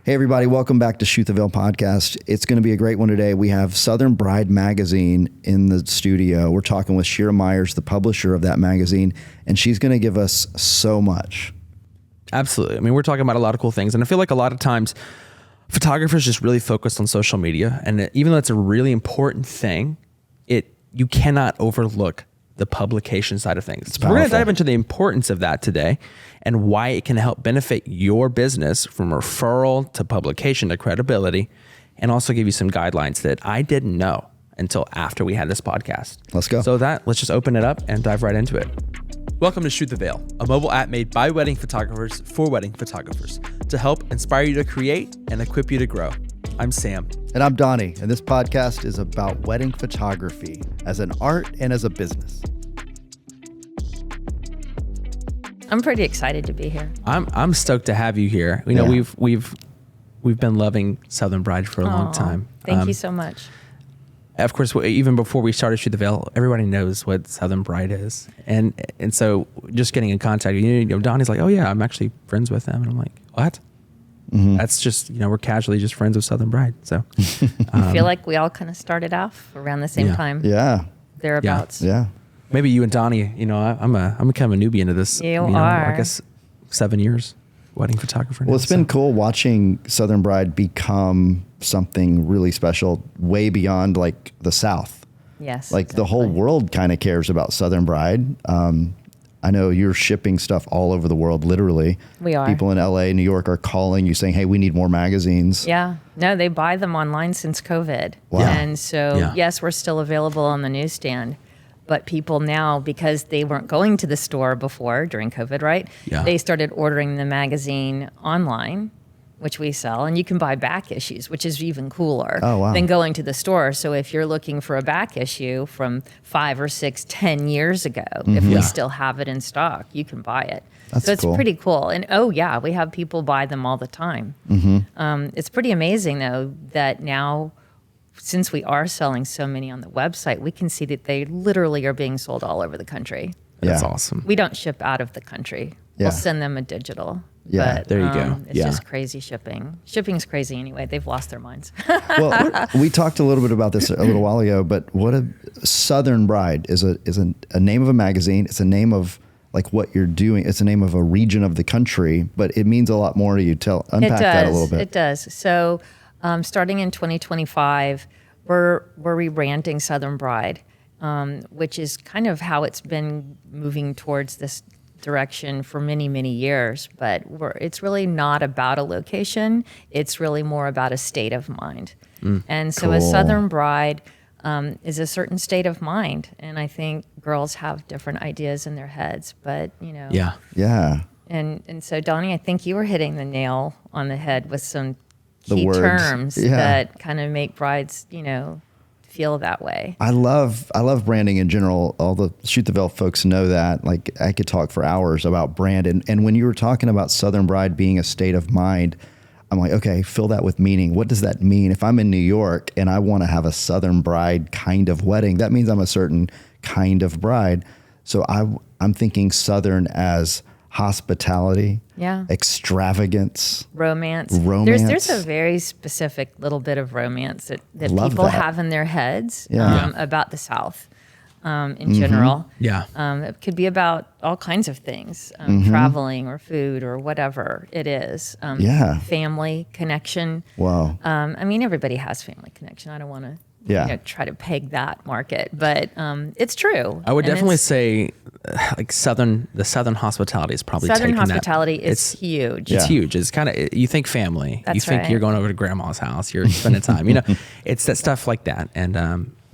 Hey, everybody. Welcome back to Shoot the Veil podcast. It's going to be a great one today. We have Southern Bride magazine in the studio. We're talking with Sherra Meyers, the publisher of that magazine, and she's going to give us so much. Absolutely. I mean, we're talking about a lot of cool things, and I feel like a lot of times photographers just really focused on social media, and even though it's a really important thing, you cannot overlook the publication side of things. So we're going to dive into the importance of that today and why it can help benefit your business from referral to publication to credibility, and also give you some guidelines that I didn't know until after we had this podcast. Let's go. So let's just open it up and dive right into it. Welcome to Shoot the Veil, a mobile app made by wedding photographers for wedding photographers to help inspire you to create and equip you to grow. I'm Sam. And I'm Donnie, and this podcast is about wedding photography as an art and as a business. I'm pretty excited to be here. I'm stoked to have you here. You know, we've been loving Southern Bride for a long time. Thank you so much. Of course, even before we started Shoot the Veil, everybody knows what Southern Bride is, and so just getting in contact, you know, Donnie's like, "Oh yeah, I'm actually friends with them," and I'm like, "What?" Mm-hmm. That's just, you know, we're casually just friends with Southern Bride. So I feel like we all kind of started off around the same time. Yeah. Thereabouts. Yeah. Maybe you and Donnie, you know, I'm kind of a newbie into this. You are. I guess 7 years wedding photographer. Well, it's been cool watching Southern Bride become something really special way beyond like the South. Yes. Like the whole world kind of cares about Southern Bride. I know you're shipping stuff all over the world, literally. We are. People in LA, New York are calling you saying, hey, we need more magazines. Yeah. No, they buy them online since COVID. Wow. And so, yes, we're still available on the newsstand. But people now, because they weren't going to the store before during COVID, right? Yeah. They started ordering the magazine online, which we sell, and you can buy back issues, which is even cooler than going to the store. So if you're looking for a back issue from 5 or 6, 10 years ago, if we still have it in stock, you can buy it. That's so it's cool. pretty cool. And we have people buy them all the time. It's pretty amazing though that now, since we are selling so many on the website, we can see that they literally are being sold all over the country. That's awesome. We don't ship out of the country. Yeah. We'll send them a digital. Yeah, but, there you go. It's just crazy shipping. Shipping's crazy anyway. They've lost their minds. Well, we talked a little bit about this a little while ago, but what a Southern Bride is a name of a magazine. It's a name of like what you're doing. It's a name of a region of the country, but it means a lot more to you. Unpack that a little bit. It does. So starting in 2025, we're rebranding Southern Bride, which is kind of how it's been moving towards this direction for many, many years. But it's really not about a location. It's really more about a state of mind. And so a Southern Bride is a certain state of mind. And I think girls have different ideas in their heads, but you know. Yeah. And so Donnie, I think you were hitting the nail on the head with some The key words. terms that kind of make brides, you know, feel that way. I love branding in general. All the Shoot the Veil folks know that. Like I could talk for hours about brand. And when you were talking about Southern Bride being a state of mind, I'm like, okay, fill that with meaning. What does that mean? If I'm in New York and I want to have a Southern Bride kind of wedding, that means I'm a certain kind of bride. So I'm thinking Southern as hospitality, extravagance, romance. There's a very specific little bit of romance that people have in their heads about the South in general. It could be about all kinds of things, traveling or food or whatever it is. Family connection. Wow. I mean, everybody has family connection. I don't want to try to peg that market, but it's true. I would definitely say like the Southern hospitality is probably Southern hospitality is huge. It's huge. It's kind of, you think family, you think you're going over to grandma's house, you're spending time, you know, it's that stuff like that. And,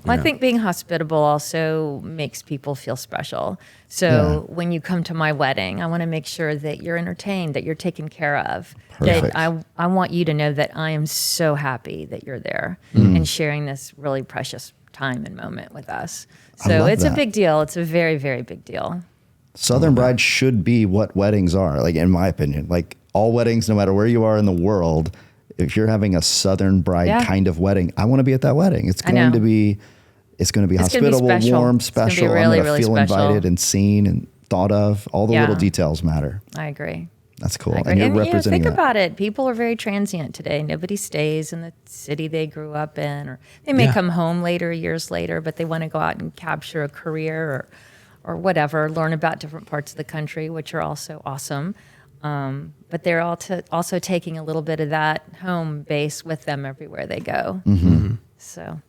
I think being hospitable also makes people feel special. So when you come to my wedding, I want to make sure that you're entertained, that you're taken care of. Perfect. That I want you to know that I am so happy that you're there and sharing this really precious time and moment with us. So it's a big deal. It's a very, very big deal. Southern Bride should be what weddings are, like in my opinion. Like all weddings, no matter where you are in the world, if you're having a Southern Bride kind of wedding, I want to be at that wedding. It's going to be hospitable, warm, special. It's gonna be really, I'm going to feel special. invited and seen and thought of. All the little details matter. I agree. That's cool. I And agree. you're And, representing think that. about it. People are very transient today. Nobody stays in the city they grew up in, or they may Yeah. come home later, years later, but they want to go out and capture a career or whatever, learn about different parts of the country, which are also awesome. But they're also taking a little bit of that home base with them everywhere they go. So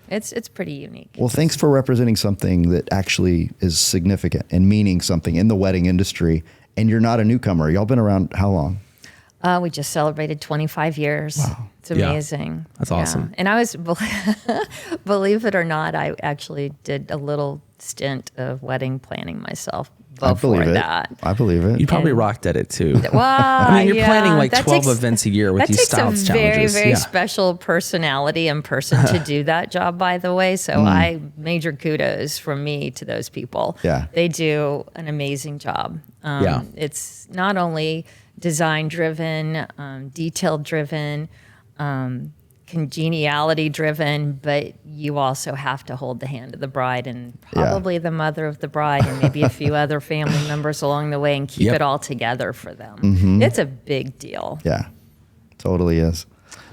it's pretty unique. Well, thanks for representing something that actually is significant and meaning something in the wedding industry. And you're not a newcomer. Y'all been around how long? We just celebrated 25 years. Wow. It's Yeah. amazing. That's awesome. And I was, believe it or not, I actually did a little stint of wedding planning myself I before believe it. that. I believe it. You probably And- rocked at it too. Well, I mean, you're yeah, planning like that 12 takes- events a year with that these takes styles a very, challenges. very Yeah. special personality and person to do that job, by the way. So I major kudos from me to those people. Yeah. They do an amazing job. Yeah. It's not only design driven, detail driven, congeniality driven, but you also have to hold the hand of the bride and probably the mother of the bride and maybe a few other family members along the way and keep Yep. it all together for them. It's a big deal. Yeah, totally is.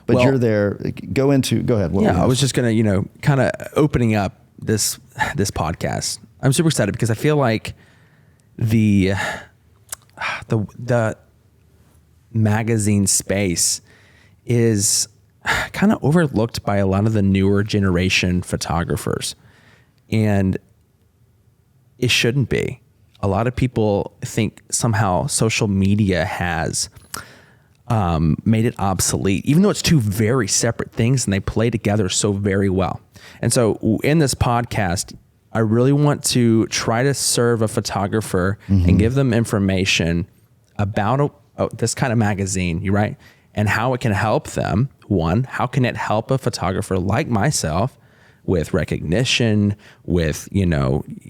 But Well- you're there. Go ahead. What Yeah, were you I was just gonna, kind of opening up this podcast. I'm super excited because I feel like the magazine space is kind of overlooked by a lot of the newer generation photographers, and it shouldn't be. A lot of people think somehow social media has made it obsolete, even though it's two very separate things and they play together so very well. And so in this podcast, I really want to try to serve a photographer and give them information about this kind of magazine, you're right, and how it can help them. One, how can it help a photographer like myself with recognition, with,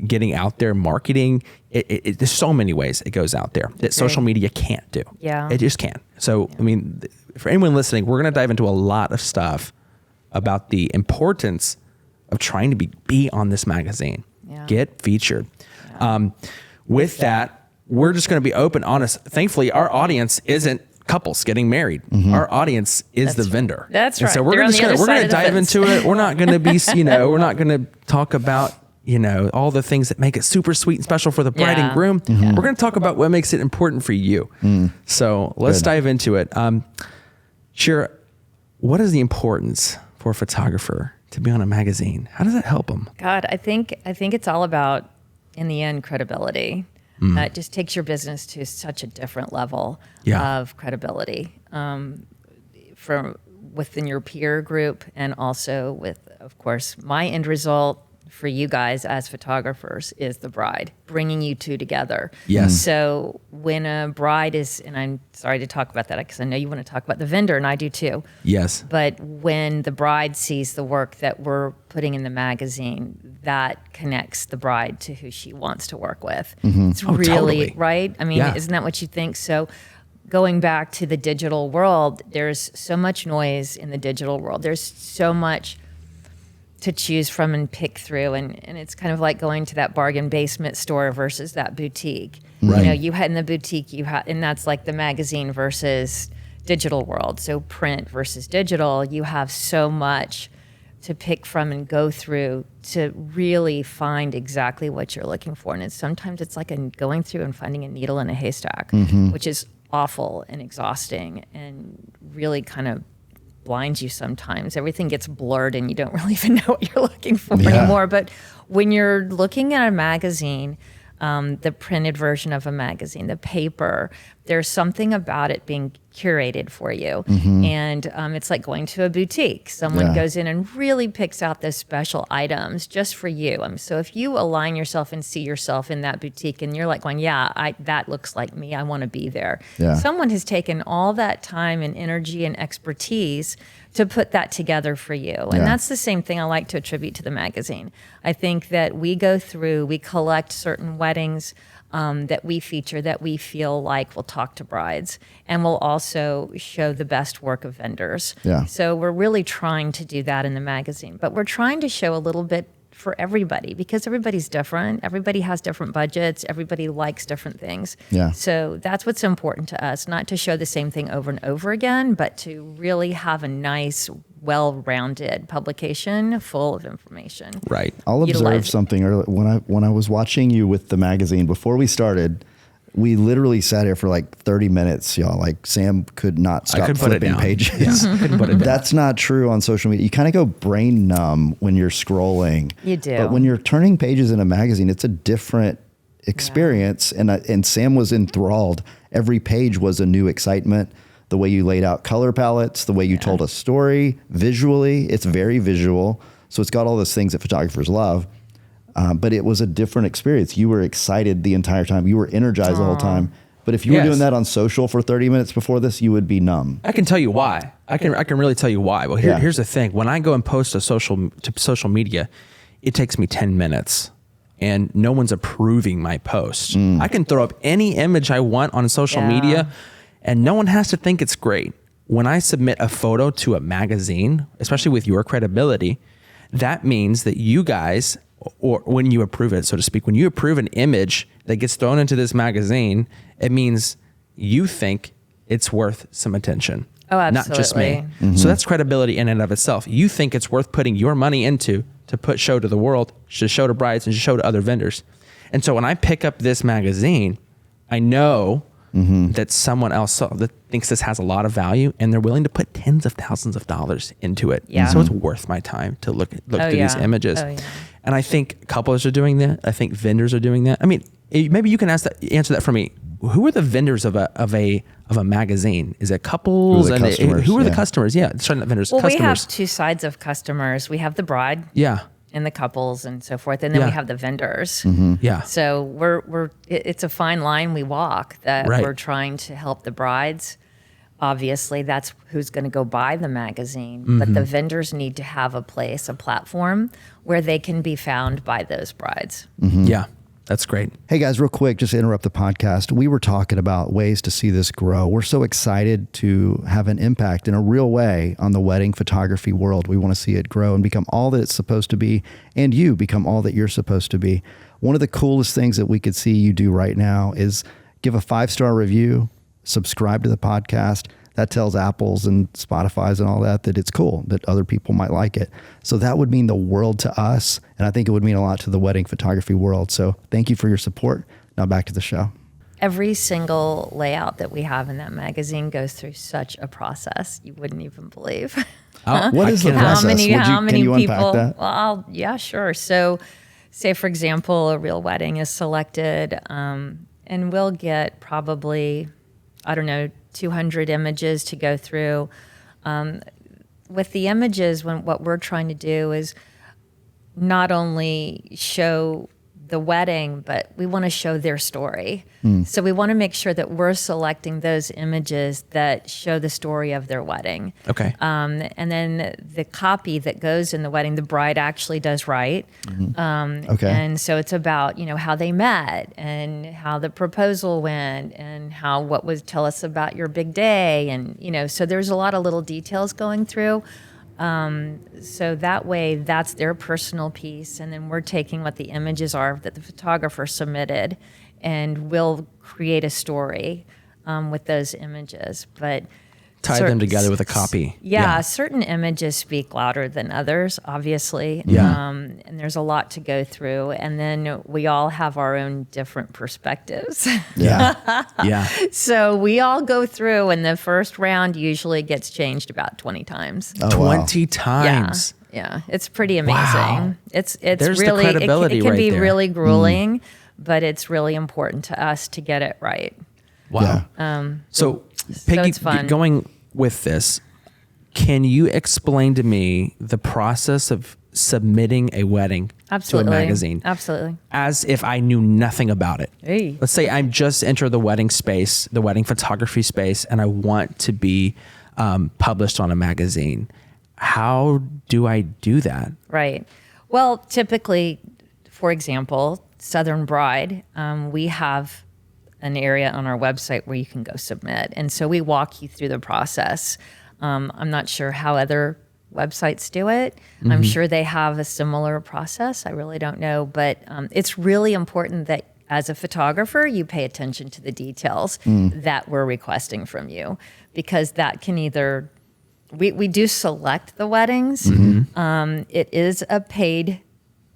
getting out there, marketing? There's so many ways it goes out there that social media can't do. Yeah. It just can't. So, I mean, for anyone listening, we're going to dive into a lot of stuff about the importance of trying to be on this magazine, get featured. With that, we're just going to be open, honest. Thankfully, our audience isn't couples getting married. Our audience is the vendor. That's And so right. we're They're on just the gonna other we're side gonna of the dive fence. into it. We're not going to be, we're not going to talk about all the things that make it super sweet and special for the bride and groom. We're going to talk about what makes it important for you. So let's dive into it. Sherra, what is the importance for a photographer to be on a magazine? How does that help them? God, I think it's all about, in the end, credibility. It just takes your business to such a different level of credibility from within your peer group, and also with, of course, my end result for you guys as photographers is the bride, bringing you two together. Yes. So when a bride is, and I'm sorry to talk about that because I know you want to talk about the vendor, and I do too. Yes. But when the bride sees the work that we're putting in the magazine, that connects the bride to who she wants to work with. It's really, totally. right? I mean, isn't that what you think? So going back to the digital world, there's so much noise in the digital world. There's so much to choose from and pick through. And it's kind of like going to that bargain basement store versus that boutique. Right. You had in the boutique, and that's like the magazine versus digital world. So print versus digital, you have so much to pick from and go through to really find exactly what you're looking for. And sometimes it's like going through and finding a needle in a haystack, which is awful and exhausting and really kind of blinds you sometimes. Everything gets blurred and you don't really even know what you're looking for anymore. But when you're looking at a magazine, the printed version of a magazine, the paper, there's something about it being curated for you. And it's like going to a boutique. Someone goes in and really picks out those special items just for you. So if you align yourself and see yourself in that boutique and you're like going, that looks like me, I want to be there. Someone has taken all that time and energy and expertise to put that together for you. And that's the same thing I like to attribute to the magazine. I think that we collect certain weddings that we feature, that we feel like will talk to brides, and will also show the best work of vendors. So we're really trying to do that in the magazine, but we're trying to show a little bit for everybody, because everybody's different. Everybody has different budgets. Everybody likes different things. Yeah. So that's what's important to us, not to show the same thing over and over again, but to really have a nice, well-rounded publication full of information. Right. I'll observe Utilize- something early. When I was watching you with the magazine before we started, we literally sat here for like 30 minutes, y'all. Like Sam could not stop could put it flipping down. pages. Yeah, I couldn't put it down. That's not true on social media. You kind of go brain numb when you're scrolling. You do. But when you're turning pages in a magazine, it's a different experience. And Sam was enthralled. Every page was a new excitement. The way you laid out color palettes, the way you told a story visually, it's very visual. So it's got all those things that photographers love. But it was a different experience. You were excited the entire time. You were energized the whole time. But if you were Yes. doing that on social for 30 minutes before this, you would be numb. I can tell you why. I can really tell you why. Well, Yeah. here's the thing. When I go and post to social media, it takes me 10 minutes and no one's approving my post. I can throw up any image I want on social Yeah. media and no one has to think it's great. When I submit a photo to a magazine, especially with your credibility, that means that you guys, or when you approve it, so to speak, when you approve an image that gets thrown into this magazine, it means you think it's worth some attention. Oh, Not just me. absolutely. So that's credibility in and of itself. You think it's worth putting your money into to show to the world, to show to brides, and to show to other vendors. And so when I pick up this magazine, I know that someone else that thinks this has a lot of value, and they're willing to put tens of thousands of dollars into it. Yeah. So it's worth my time to look through these yeah. images. Oh, yeah. And I think couples are doing that. I think vendors are doing that. I mean, maybe you can answer that for me. Who are the vendors of a magazine? Is it couples? Who are the customers? Who are the Yeah. customers? Yeah, sorry, not vendors. Well, we customers. have two sides of customers. We have the bride Yeah, and the couples and so forth, and then Yeah. we have the vendors. yeah. So it's a fine line we walk, that Right. we're trying to help the brides. Obviously, that's who's going to go buy the magazine, but the vendors need to have a place, a platform where they can be found by those brides. Yeah, that's great. Hey guys, real quick, just to interrupt the podcast. We were talking about ways to see this grow. We're so excited to have an impact in a real way on the wedding photography world. We want to see it grow and become all that it's supposed to be, and you become all that you're supposed to be. One of the coolest things that we could see you do right now is give a 5-star review, subscribe to the podcast. That tells Apples and Spotify's and all that it's cool, that other people might like it. So that would mean the world to us. And I think it would mean a lot to the wedding photography world. So thank you for your support. Now back to the show. Every single layout that we have in that magazine goes through such a process you wouldn't even believe. What is the cannot- process? How many can you people? unpack that? Well, yeah, sure. So, say for example, a real wedding is selected, and we'll get probably, 200 images to go through. With the images, what we're trying to do is not only show the wedding, but we want to show their story. So we want to make sure that we're selecting those images that show the story of their wedding. Okay. And then the copy that goes in the wedding, the bride actually does write. Okay. And so it's about, how they met and how the proposal went and what was, tell us about your big day. And, so there's a lot of little details going through. So that way, that's their personal piece. And then we're taking what the images are that the photographer submitted, and we'll create a story with those images. But Tie them together with a copy. Yeah, certain images speak louder than others, obviously. Yeah. And there's a lot to go through. And then we all have our own different perspectives. Yeah. Yeah. So we all go through, and the first round usually gets changed about 20 times. Oh, wow. 20 times. Yeah, it's pretty amazing. Wow. It's There's the really credibility it can right be there. really grueling, but it's really important to us to get it right. Wow. So, Peggy, it's fun. going with this, can you explain to me the process of submitting a wedding Absolutely. to a magazine? Absolutely. As if I knew nothing about it. Hey. Let's say I'm just entered the wedding space, the wedding photography space, and I want to be published on a magazine. How do I do that? Right. Well, typically, for example, Southern Bride, we have an area on our website where you can go submit. And so we walk you through the process. I'm not sure how other websites do it. I'm sure they have a similar process. I really don't know, but it's really important that as a photographer, you pay attention to the details that we're requesting from you, because that can either, we do select the weddings. It is a paid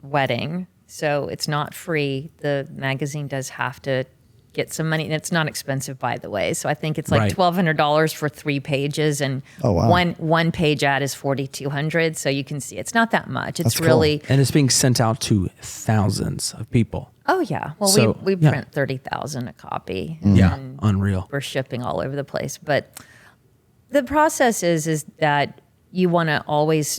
wedding, so it's not free. The magazine does have to get some money, and it's not expensive, by the way. So I think it's like $1,200 for 3 pages, and one page ad is $4,200. So you can see it's not that much. It's really and it's being sent out to thousands of people. Oh yeah. Well, So, we print 30,000 a copy. Yeah, and unreal. We're shipping all over the place, but the process is that you want to always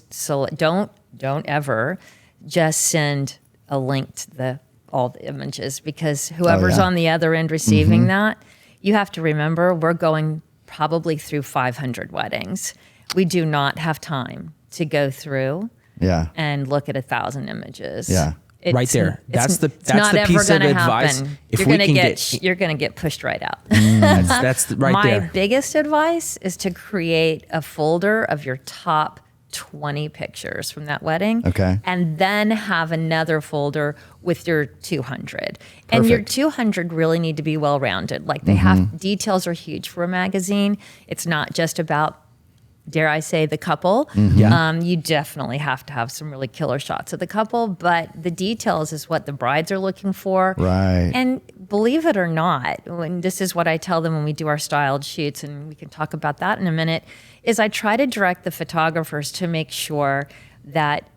don't ever just send a link to all the images, because whoever's on the other end receiving that, you have to remember we're going probably through 500 weddings. We do not have time to go through and look at 1,000 images. Yeah. Right there. That's the not ever piece of gonna advice. happen. If you're we gonna can get you're gonna get pushed right out. that's right My there. biggest advice is to create a folder of your top 20 pictures from that wedding. Okay. And then have another folder with your 200. And your 200 really need to be well rounded. Like they have, details are huge for a magazine. It's not just about, dare I say, the couple. You definitely have to have some really killer shots of the couple, but the details is what the brides are looking for. Right. And believe it or not, when this is what I tell them when we do our styled shoots, and we can talk about that in a minute, is I try to direct the photographers to make sure that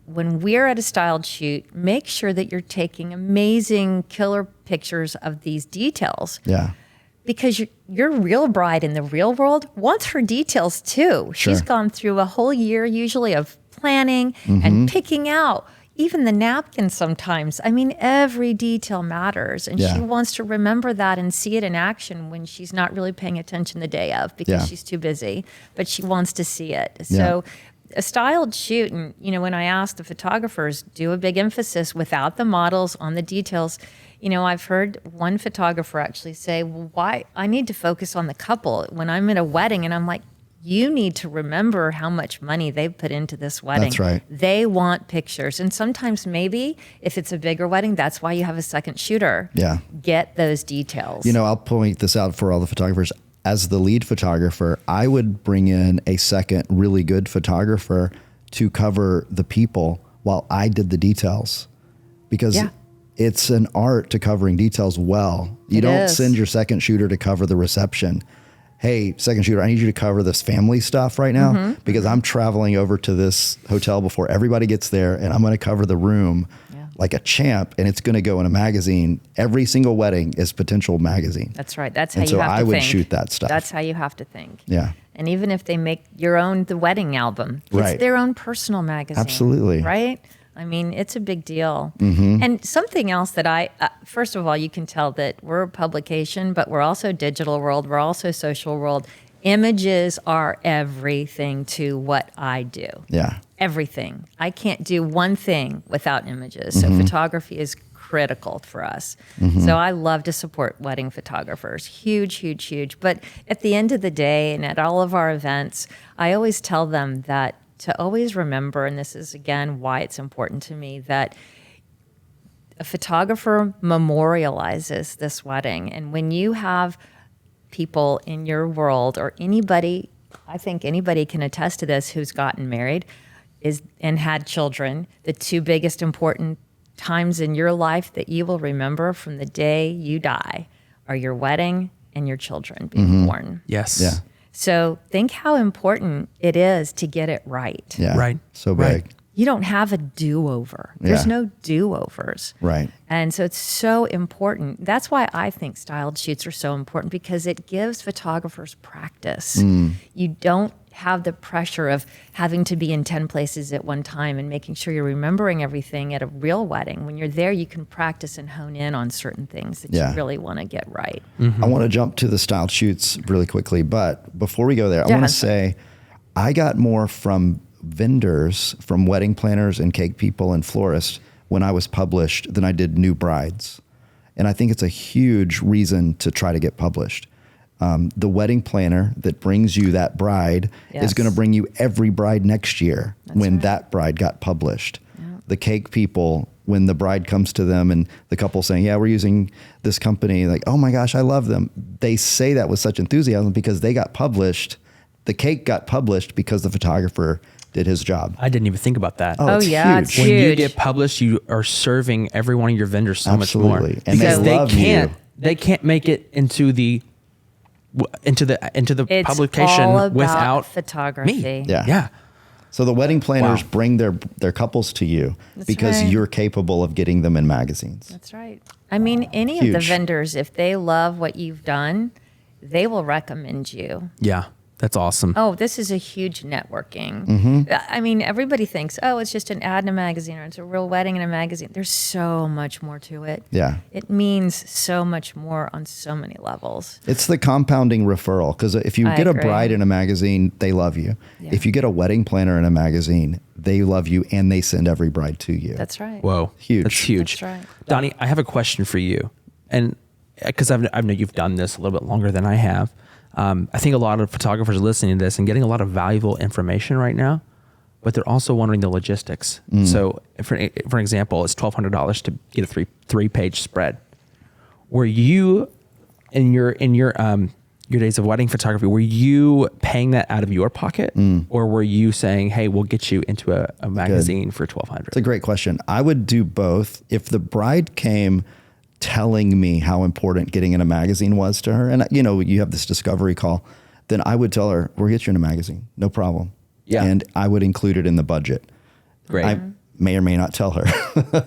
when we're at a styled shoot, make sure that you're taking amazing killer pictures of these details. Yeah. Because your real bride in the real world wants her details too. She's gone through a whole year usually of planning and picking out even the napkins sometimes. I mean, every detail matters. And she wants to remember that and see it in action when she's not really paying attention the day of, because she's too busy, but she wants to see it. So a styled shoot, and when I ask the photographers, do a big emphasis without the models on the details. I've heard one photographer actually say, well, why I need to focus on the couple when I'm at a wedding. And I'm like, you need to remember how much money they've put into this wedding. That's right. They want pictures. And sometimes maybe if it's a bigger wedding, that's why you have a second shooter. Yeah. Get those details. I'll point this out for all the photographers. As the lead photographer, I would bring in a second really good photographer to cover the people while I did the details, because it's an art to covering details well. You don't send your second shooter to cover the reception. Hey, second shooter, I need you to cover this family stuff right now because I'm traveling over to this hotel before everybody gets there, and I'm going to cover the room like a champ, and it's going to go in a magazine. Every single wedding is potential magazine. That's right. That's how you so have to I would think. shoot that stuff. That's how you have to think. Yeah. And even if they make the wedding album, Right. it's their own personal magazine. Absolutely. Right? I mean, it's a big deal. And something else that first of all, you can tell that we're a publication, but we're also digital world. We're also social world. Images are everything to what I do. Yeah. Everything. I can't do one thing without images. So photography is critical for us. So I love to support wedding photographers. Huge, huge, huge. But at the end of the day, and at all of our events, I always tell them that to always remember, and this is again why it's important to me, that a photographer memorializes this wedding. And when you have people in your world, or anybody, I think anybody can attest to this who's gotten married and had children, the two biggest important times in your life that you will remember from the day you die are your wedding and your children being born. Yes. Yeah. So think how important it is to get it right. Yeah. Right. So big. Right. You don't have a do-over. There's no do-overs. Right. And so it's so important. That's why I think styled shoots are so important, because it gives photographers practice. You don't have the pressure of having to be in 10 places at one time and making sure you're remembering everything at a real wedding. When you're there, you can practice and hone in on certain things that you really want to get right. I want to jump to the styled shoots really quickly, but before we go there, I want to say I got more from vendors, from wedding planners and cake people and florists when I was published than I did new brides. And I think it's a huge reason to try to get published. The wedding planner that brings you that bride is Yes. going to bring you every bride next year when right. that bride got published. The cake people, when the bride comes to them and the couple saying, yeah, we're using this company, like, oh my gosh, I love them. They say that with such enthusiasm because they got published. The cake got published because the photographer did his job. I didn't even think about that. Oh, it's yeah, huge. it's When you huge. get published, you are serving every one of your vendors so Absolutely. much more. And because they love you. They can't make it into the It's publication all about without photography. me. Yeah. Yeah. So the wedding planners Wow. bring their couples to you because right. you're capable of getting them in magazines. That's right. I mean, any of the Huge. vendors, if they love what you've done, they will recommend you. Yeah. That's awesome. Oh, this is a huge networking. Mm-hmm. I mean, everybody thinks, oh, it's just an ad in a magazine or it's a real wedding in a magazine. There's so much more to it. Yeah. It means so much more on so many levels. It's the compounding referral because if you I get a agree. bride in a magazine, they love you. Yeah. If you get a wedding planner in a magazine, they love you and they send every bride to you. That's right. Whoa. Huge. That's huge. That's right. Donnie, I have a question for you. And because I know you've done this a little bit longer than I have. I think a lot of photographers are listening to this and getting a lot of valuable information right now, but they're also wondering the logistics. So for example, it's $1,200 to get a three-page spread. Were you in your days of wedding photography, were you paying that out of your pocket or were you saying, hey, we'll get you into a magazine for $1,200? It's a great question. I would do both. If the bride came telling me how important getting in a magazine was to her, and you have this discovery call, then I would tell her, we'll get you in a magazine, no problem. Yeah. And I would include it in the budget. Great. I may or may not tell her.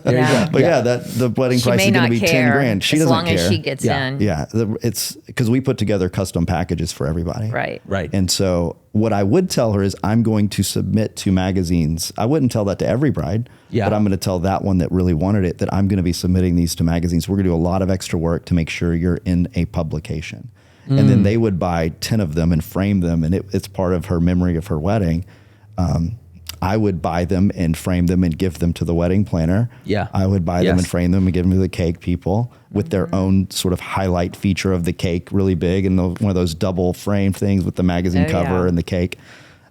There you go. But yeah, that the wedding She price may is going not to be care 10 grand. She as doesn't long care. as she gets Yeah. in. Yeah, it's because we put together custom packages for everybody. Right. Right. And so what I would tell her is I'm going to submit to magazines. I wouldn't tell that to every bride, Yeah. but I'm going to tell that one that really wanted it that I'm going to be submitting these to magazines. We're going to do a lot of extra work to make sure you're in a publication. And then they would buy 10 of them and frame them, and it's part of her memory of her wedding. I would buy them and frame them and give them to the wedding planner. Yeah. I would buy them Yes. and frame them and give them to the cake people with their own sort of highlight feature of the cake really big and one of those double frame things with the magazine Oh, cover yeah. and the cake.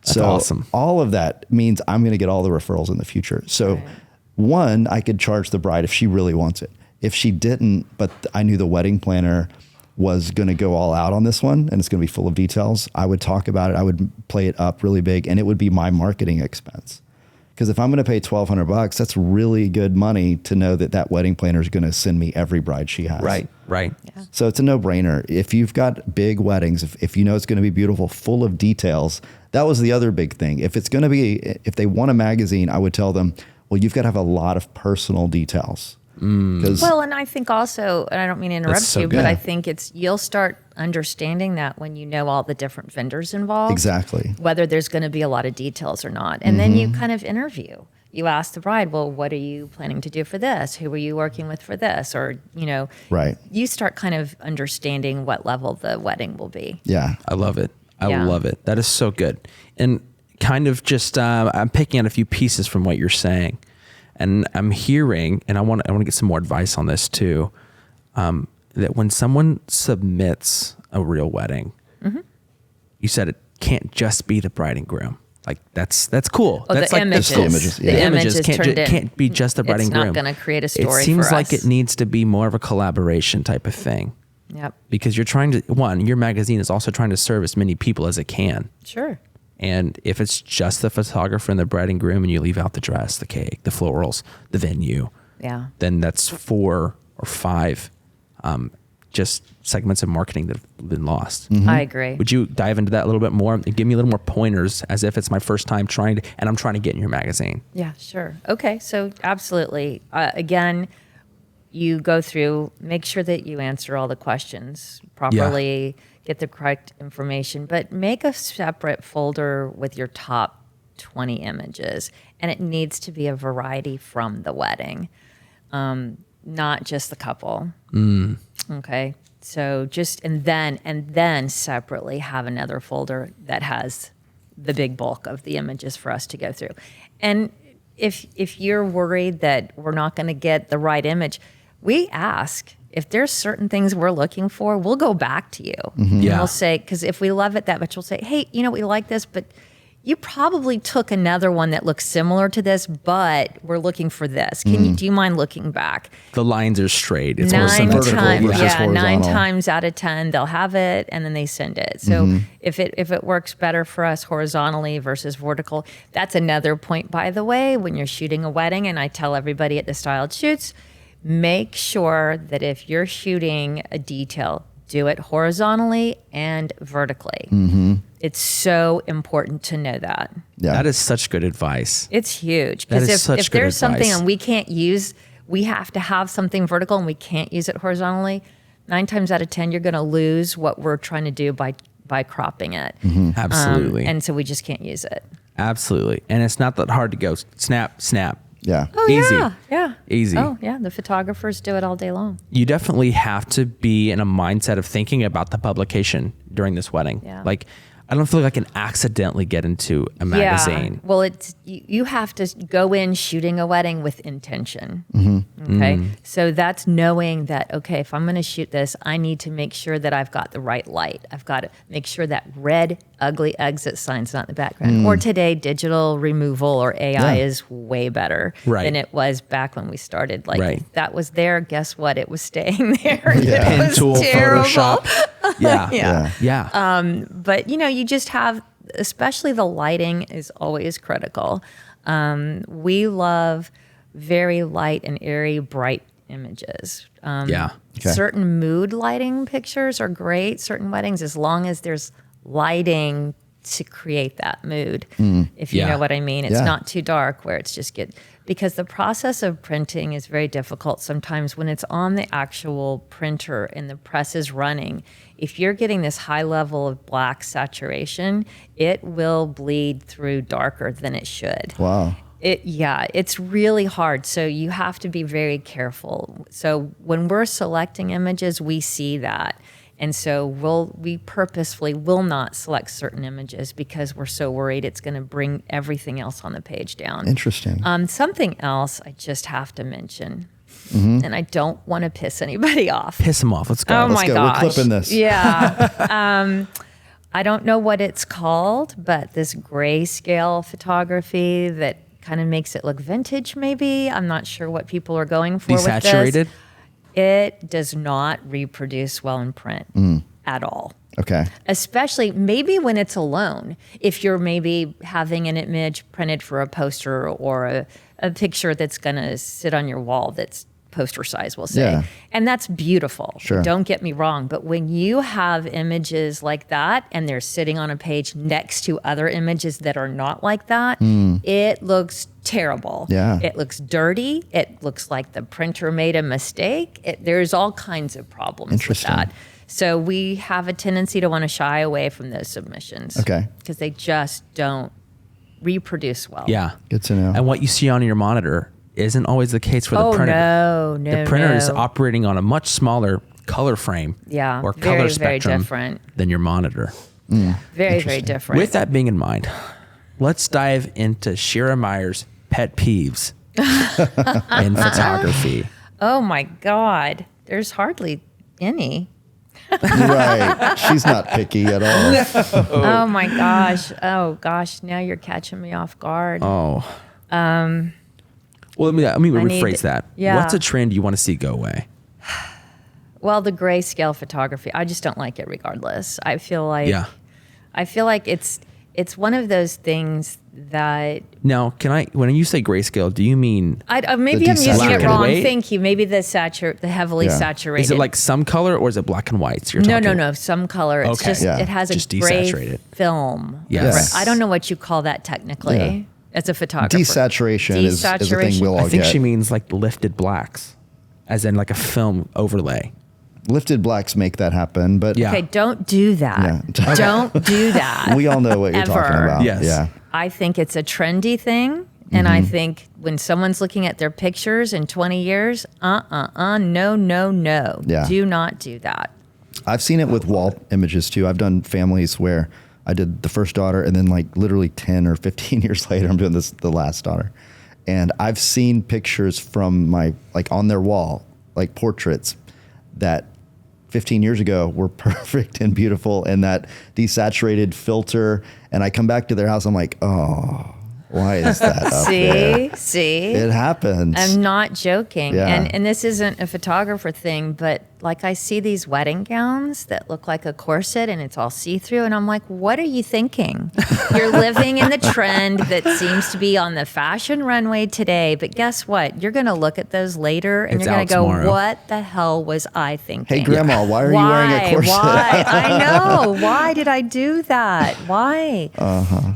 That's So awesome. all of that means I'm going to get all the referrals in the future. So one, I could charge the bride if she really wants it. If she didn't, but I knew the wedding planner was going to go all out on this one and it's going to be full of details, I would talk about it. I would play it up really big and it would be my marketing expense. Because if I'm going to pay $1,200, that's really good money to know that wedding planner is going to send me every bride she has. Right. So it's a no-brainer. If you've got big weddings, if you know it's going to be beautiful, full of details, that was the other big thing. If they want a magazine, I would tell them, well, you've got to have a lot of personal details. Well, and I think also, and I don't mean to interrupt so you, good. but I think you'll start understanding that when you know all the different vendors involved. Exactly. Whether there's going to be a lot of details or not. And then you kind of interview. You ask the bride, well, what are you planning to do for this? Who are you working with for this? Or, Right. you start kind of understanding what level the wedding will be. Yeah. I love it. I Yeah. love it. That is so good. And kind of just, I'm picking out a few pieces from what you're saying. And I'm hearing, and I want to get some more advice on this too, that when someone submits a real wedding, you said it can't just be the bride and groom. Like that's cool. Oh, That's the like images. the images, yeah. The The images images turned in. can't be just the bride It's and groom. not going to create a story It seems for like us. it needs to be more of a collaboration type of thing. Yep. Because you're trying to, your magazine is also trying to serve as many people as it can. Sure. And if it's just the photographer and the bride and groom and you leave out the dress, the cake, the florals, the venue, Yeah. then that's 4 or 5 just segments of marketing that have been lost. I agree. Would you dive into that a little bit more and give me a little more pointers as if it's my first time and I'm trying to get in your magazine? Yeah, sure. Okay, so absolutely. Again, you go through, make sure that you answer all the questions properly, get the correct information, but make a separate folder with your top 20 images. And it needs to be a variety from the wedding, not just the couple. Okay. So and then separately have another folder that has the big bulk of the images for us to go through. And if you're worried that we're not going to get the right image, we ask if there's certain things we're looking for, we'll go back to you. And Yeah. we'll say, because if we love it that much, we'll say, hey, we like this, but you probably took another one that looks similar to this, but we're looking for this. Do you mind looking back? The lines are straight. It's Nine asymmetrical. times, versus yeah, 9 horizontal. times out of 10, they'll have it and then they send it. So if it works better for us horizontally versus vertical, that's another point, by the way, when you're shooting a wedding, and I tell everybody at the Styled Shoots, make sure that if you're shooting a detail, do it horizontally and vertically. It's so important to know that. Yeah. That is such good advice. It's huge. That Because is such if good there's something advice. and we have to have something vertical and we can't use it horizontally, 9 times out of 10, you're going to lose what we're trying to do by cropping it. Absolutely. And so we just can't use it. Absolutely. And it's not that hard to go snap, snap. Yeah. Oh, Easy. Yeah. Easy. Oh, yeah. The photographers do it all day long. You definitely have to be in a mindset of thinking about the publication during this wedding. Yeah. Like, I don't feel like I can accidentally get into a magazine. Yeah. Well, you have to go in shooting a wedding with intention. Mm-hmm. Okay. So that's knowing that, okay, if I'm going to shoot this, I need to make sure that I've got the right light. I've got to make sure that red, ugly exit sign's not in the background. Or today, digital removal or AI is way better than it was back when we started. Like that was there. Guess what? It was staying there. Yeah. It Pen was tool, terrible. Photoshop. Yeah. Yeah. But you just have, especially the lighting is always critical. We love very light and airy, bright images. Okay. Certain mood lighting pictures are great. Certain weddings, as long as there's lighting to create that mood, if you know what I mean. It's not too dark where it's just because the process of printing is very difficult sometimes when it's on the actual printer and the press is running. If you're getting this high level of black saturation, it will bleed through darker than it should. Wow. It's really hard. So you have to be very careful. So when we're selecting images, we see that. And so we purposefully will not select certain images because we're so worried it's going to bring everything else on the page down. Interesting. Something else I just have to mention, and I don't want to piss anybody off. Piss them off. Let's go. Oh Let's my go. gosh. We're clipping this. Yeah. I don't know what it's called, but this grayscale photography that kind of makes it look vintage maybe. I'm not sure what people are going for with this. Desaturated? It does not reproduce well in print at all. Okay. Especially maybe when it's alone. If you're maybe having an image printed for a poster or a picture that's going to sit on your wall that's poster size, we'll say. Yeah. And that's beautiful. Sure. Don't get me wrong. But when you have images like that and they're sitting on a page next to other images that are not like that, it looks terrible. Yeah. It looks dirty. It looks like the printer made a mistake. There's all kinds of problems with Interesting. that. So we have a tendency to want to shy away from those submissions. Okay. Because they just don't reproduce well. Yeah. Good to know. And what you see on your monitor isn't always the case for the printer. No. The printer is operating on a much smaller color frame or color very spectrum different. than your monitor. Very different. With that being in mind, let's dive into Sherra Meyers' pet peeves in photography. Oh my God. There's hardly any. Right. She's not picky at all. Oh my gosh. Oh gosh. Now you're catching me off guard. Oh. Well, let me rephrase that. yeah. What's a trend you want to see go away? Well, the grayscale photography, I just don't like it regardless. I feel like it's one of those things that Now, when you say grayscale, do you mean maybe I'm using Black it and wrong. white? Thank you. Maybe the heavily Yeah. saturated. is it like some color or is it black and whites? You're No, talking? some color. It's Okay. just Yeah. it has a Just gray desaturated. film. Yes. I don't know what you call that technically. Yeah. As a photographer. Desaturation is the thing we'll all I think get. she means like lifted blacks, as in like a film overlay. Lifted blacks make that happen, but Yeah. Okay, don't do that. Yeah. Don't do that. we all know what you're talking Ever. about. Yes. Yeah. I think it's a trendy thing. And I think when someone's looking at their pictures in 20 years, no. Yeah. Do not do that. I've seen it with wall images too. I've done families where I did the first daughter and then like literally 10 or 15 years later, I'm doing the last daughter. And I've seen pictures from my, like on their wall, like portraits that 15 years ago were perfect and beautiful, and that desaturated filter. And I come back to their house, I'm like, oh, why is that up there? See, It happens. I'm not joking. Yeah. And this isn't a photographer thing, but like I see these wedding gowns that look like a corset and it's all see-through. And I'm like, what are you thinking? You're living in the trend that seems to be on the fashion runway today. But guess what? You're going to look at those later and It's you're going out to go, tomorrow. what the hell was I thinking? Hey, Grandma, why are you wearing a corset? Why? I know. Why did I do that? Why?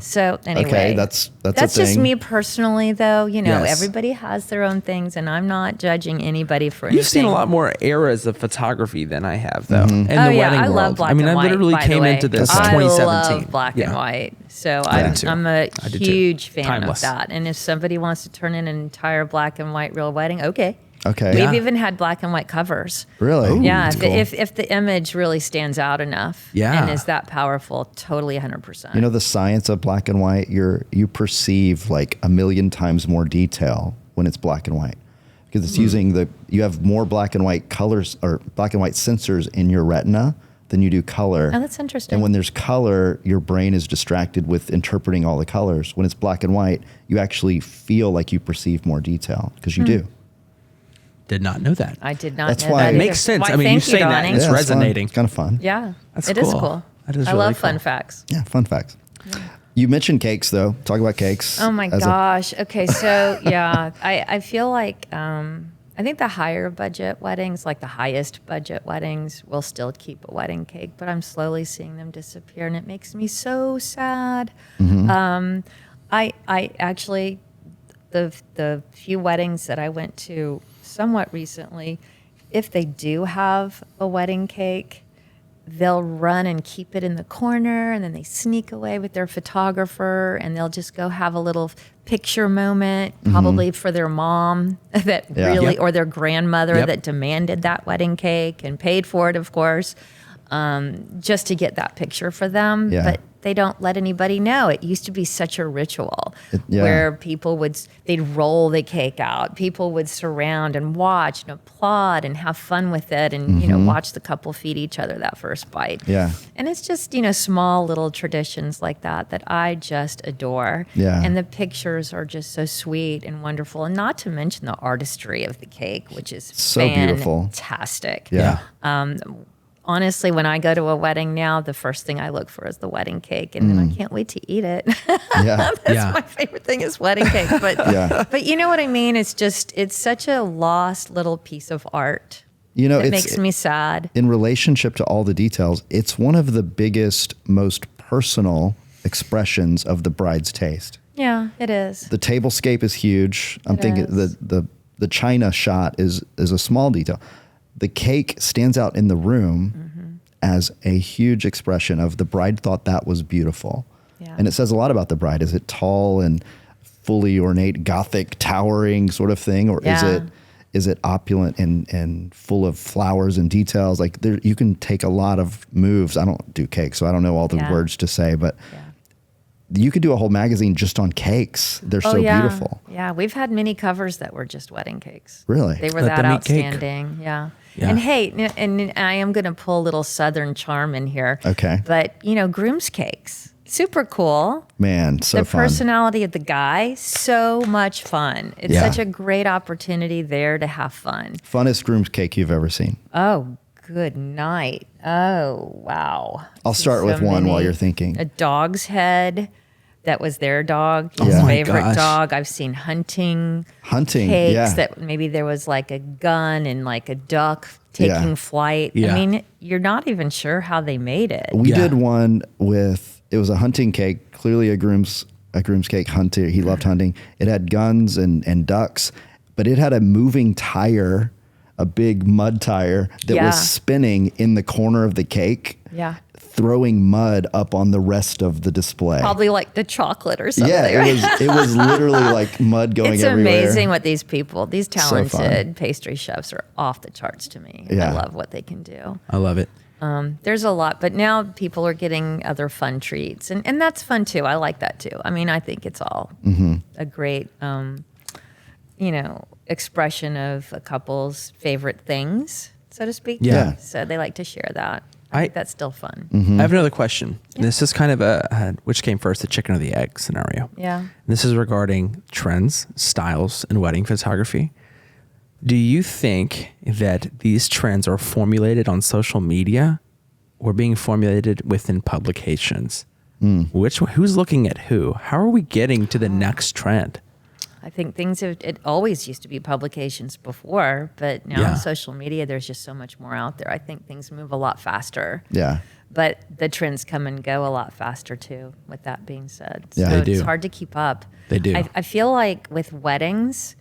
So anyway. Okay, that's a just thing. me personally, though. You know, Yes. everybody has their own things, and I'm not judging anybody for anything. You've seen a lot more eras of photography than I have, though. In the Oh yeah, wedding I world. love black I mean, and I white. literally by the came way. into this Okay. in 2017. I love black and white, so I do too. I'm a I do too. huge fan Timeless. of that. And if somebody wants to turn in an entire black and white real wedding, okay. Okay. We've Yeah. even had black and white covers. Really? Ooh, Yeah, that's cool. if the image really stands out enough Yeah. and is that powerful, totally 100%. You know, the science of black and white, you perceive like a million times more detail when it's black and white, because it's using you have more black and white colors or black and white sensors in your retina than you do color. Oh, that's interesting. And when there's color, your brain is distracted with interpreting all the colors. When it's black and white, you actually feel like you perceive more detail because you do. Did not know that. I did not That's know why- that It either. makes sense. Why, I mean, you thank say that Donnie. and it's fun. resonating. It's kind of fun. Yeah, That's it is cool. cool. That is I really love fun cool. facts. Yeah, fun facts. You mentioned cakes, though. Talk about cakes. Oh my as a- gosh. Okay, so yeah, I feel like I think the higher budget weddings, like the highest budget weddings, will still keep a wedding cake, but I'm slowly seeing them disappear, and it makes me so sad. I actually the few weddings that I went to somewhat recently, if they do have a wedding cake, they'll run and keep it in the corner, and then they sneak away with their photographer, and they'll just go have a little picture moment, probably for their mom that Yeah. really, Yep. or their grandmother Yep. that demanded that wedding cake and paid for it, of course, just to get that picture for them. Yeah. But they don't let anybody know. It used to be such a ritual Yeah. where people they'd roll the cake out. People would surround and watch and applaud and have fun with it, and you know, watch the couple feed each other that first bite. Yeah. And it's just, you know, small little traditions like that that I just adore. Yeah. And the pictures are just so sweet and wonderful, and not to mention the artistry of the cake, which is So beautiful. fantastic. Yeah. Honestly, when I go to a wedding now, the first thing I look for is the wedding cake, and then I can't wait to eat it. Yeah. Yeah. My favorite thing is wedding cake, but Yeah. but you know what I mean? It's such a lost little piece of art. You know, It it's makes me sad. in relationship to all the details, it's one of the biggest, most personal expressions of the bride's taste. Yeah, it is. The tablescape is huge. I'm It thinking is. the china shot is a small detail. The cake stands out in the room as a huge expression of the bride thought that was beautiful. Yeah. And it says a lot about the bride. Is it tall and fully ornate, Gothic, towering sort of thing? Or Yeah. is it opulent and full of flowers and details? Like you can take a lot of moves. I don't do cakes, so I don't know all the Yeah. words to say, but Yeah. you could do a whole magazine just on cakes. They're so yeah. beautiful. Yeah, we've had many covers that were just wedding cakes. Really? They were Let that them eat cake. outstanding. Yeah. Yeah. And hey, and I am going to pull a little Southern charm in here. Okay. But, you know, Grooms cakes, super cool. Man, so The fun. personality of the guy, so much fun. It's Yeah. such a great opportunity there to have fun. Funnest groom's cake you've ever seen. Oh, good night. Oh, wow. I'll start with one while you're thinking. A dog's head. That was their dog, his Yeah. Oh my favorite gosh. dog. I've seen hunting Hunting, cakes yeah. that maybe there was like a gun and like a duck taking Yeah. flight. Yeah. I mean, you're not even sure how they made it. We Yeah. did one with, it was a hunting cake, clearly a groom's cake hunter. He loved hunting. It had guns and ducks, but it had a moving tire, a big mud tire that Yeah. was spinning in the corner of the cake, Yeah. throwing mud up on the rest of the display. Probably like the chocolate or something. Yeah, it was literally like mud going It's everywhere. amazing what these these So fun. talented pastry chefs are off the charts to me. Yeah. I love what they can do. I love it. There's a lot, but now people are getting other fun treats, and that's fun too. I like that too. I mean, I think it's all a great, expression of a couple's favorite things. so to speak. Yeah. So they like to share that. I think that's still fun. I have another question. This is kind of a which came first, the chicken or the egg scenario. Yeah. This is regarding trends, styles, and wedding photography. Do you think that these trends are formulated on social media or being formulated within publications? Who's looking at who? How are we getting to the next trend? I think it always used to be publications before, but now on social media, there's just so much more out there. I think things move a lot faster. Yeah. But the trends come and go a lot faster too, with that being said. Yeah, so they it's do. hard to keep up. They do. I feel like with weddings,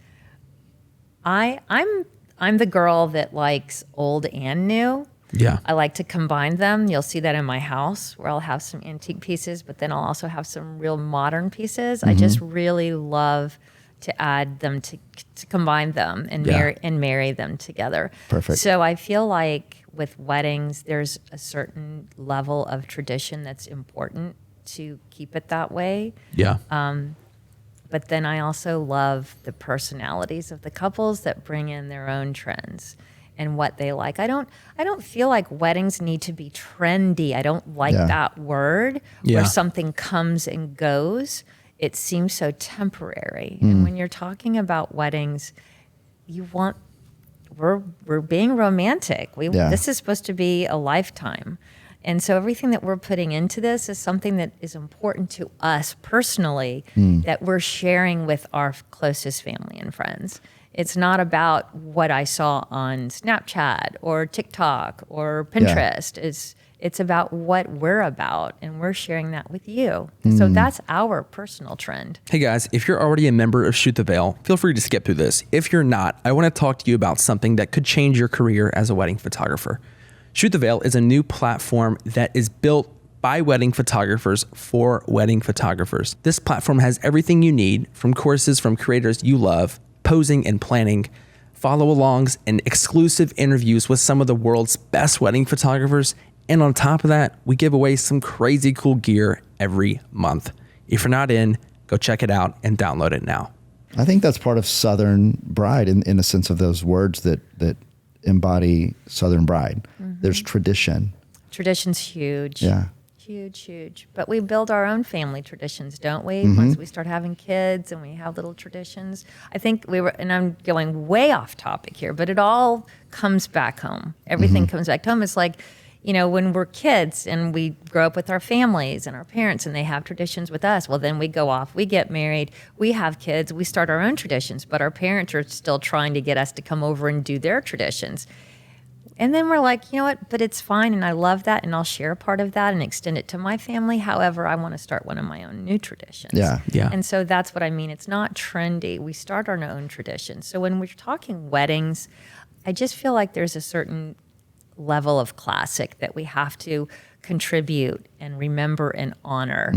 I'm the girl that likes old and new. Yeah. I like to combine them. You'll see that in my house where I'll have some antique pieces, but then I'll also have some real modern pieces. I just really love to add them to combine them and marry them together. Perfect. So I feel like with weddings, there's a certain level of tradition that's important to keep it that way. Yeah. But then I also love the personalities of the couples that bring in their own trends and what they like. I don't feel like weddings need to be trendy. I don't like that word where something comes and goes. It seems so temporary. And when you're talking about weddings, we're being romantic. This is supposed to be a lifetime. And so everything that we're putting into this is something that is important to us personally that we're sharing with our closest family and friends. It's not about what I saw on Snapchat or TikTok or Pinterest. It's about what we're about, and we're sharing that with you. So that's our personal trend. Hey guys, if you're already a member of Shoot the Veil, feel free to skip through this. If you're not, I want to talk to you about something that could change your career as a wedding photographer. Shoot the Veil is a new platform that is built by wedding photographers for wedding photographers. This platform has everything you need, from courses from creators you love, posing and planning, follow-alongs, and exclusive interviews with some of the world's best wedding photographers. And on top of that, we give away some crazy cool gear every month. If you're not in, go check it out and download it now. I think that's part of Southern Bride in a sense of those words that embody Southern Bride. There's tradition. Tradition's huge. Yeah. Huge. But we build our own family traditions, don't we? Once we start having kids and we have little traditions. I think and I'm going way off topic here, but it all comes back home. Everything comes back home. It's like, when we're kids and we grow up with our families and our parents and they have traditions with us, well, then we go off, we get married, we have kids, we start our own traditions, but our parents are still trying to get us to come over and do their traditions. And then we're like, you know what, but it's fine, and I love that, and I'll share a part of that and extend it to my family. However, I want to start one of my own new traditions. Yeah. And so that's what I mean. It's not trendy. We start our own traditions. So when we're talking weddings, I just feel like there's a certain level of classic that we have to contribute and remember and honor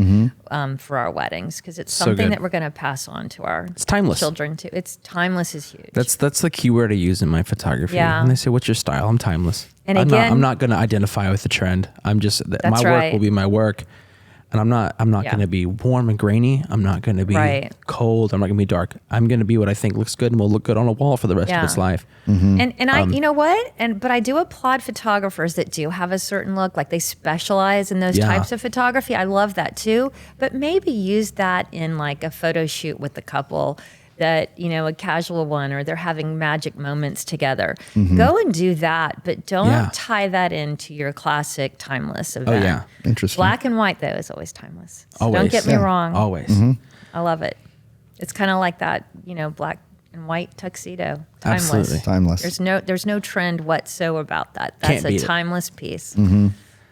for our weddings, because it's So something good. that we're going to pass on to our timeless. children too. It's timeless is huge. That's the key word I use in my photography. Yeah. When they say, "What's your style?" I'm timeless. And I'm again- not going to identify with the trend. I'm just my That's work right. will be my work, and I'm not Yeah. going to be warm and grainy. I'm not going to be Right. cold. I'm not going to be dark. I'm going to be what I think looks good and will look good on a wall for the rest of its life. And I, you know what? But I do applaud photographers that do have a certain look, like they specialize in those Yeah. types of photography. I love that too. But maybe use that in like a photo shoot with the couple, that, a casual one, or they're having magic moments together. Go and do that, but don't tie that into your classic timeless event. yeah. Interesting. Black and white though is always timeless. So Always. don't get me Yeah. wrong. Always. I love it. It's kind of like that, black and white tuxedo. Timeless. Absolutely. Timeless. There's no trend whatsoever about that. Can't That's a beat it. timeless piece.